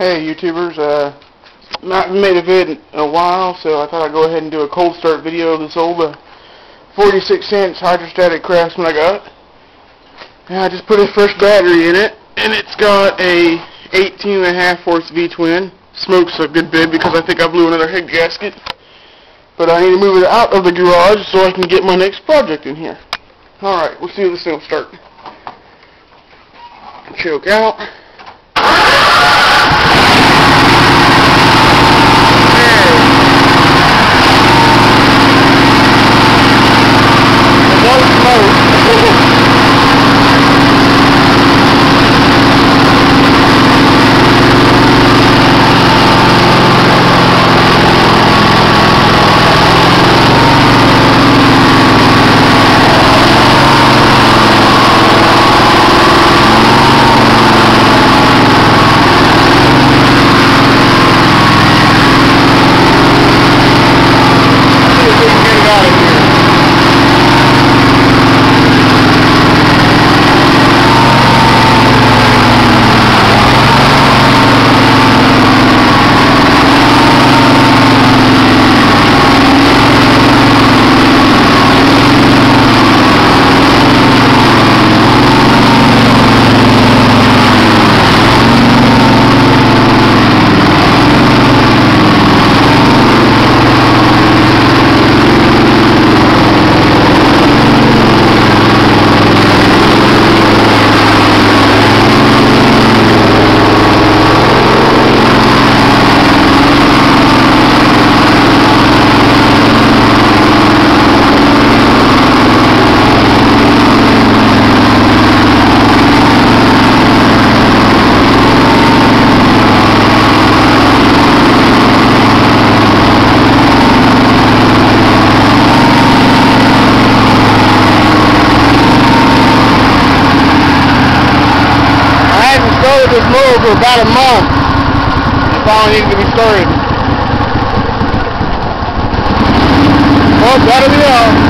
Hey YouTubers, not made a vid in a while, so I thought I'd go ahead and do a cold start video of this old 46-cent hydrostatic Craftsman I got. And I just put a fresh battery in it, and it's got a 18.5 horse V-twin. Smokes a good bit because I think I blew another head gasket. But I need to move it out of the garage so I can get my next project in here. Alright, we'll see if this thing will start. Choke out. This mower for about a month. It finally needed to be started. Well, that'll be all.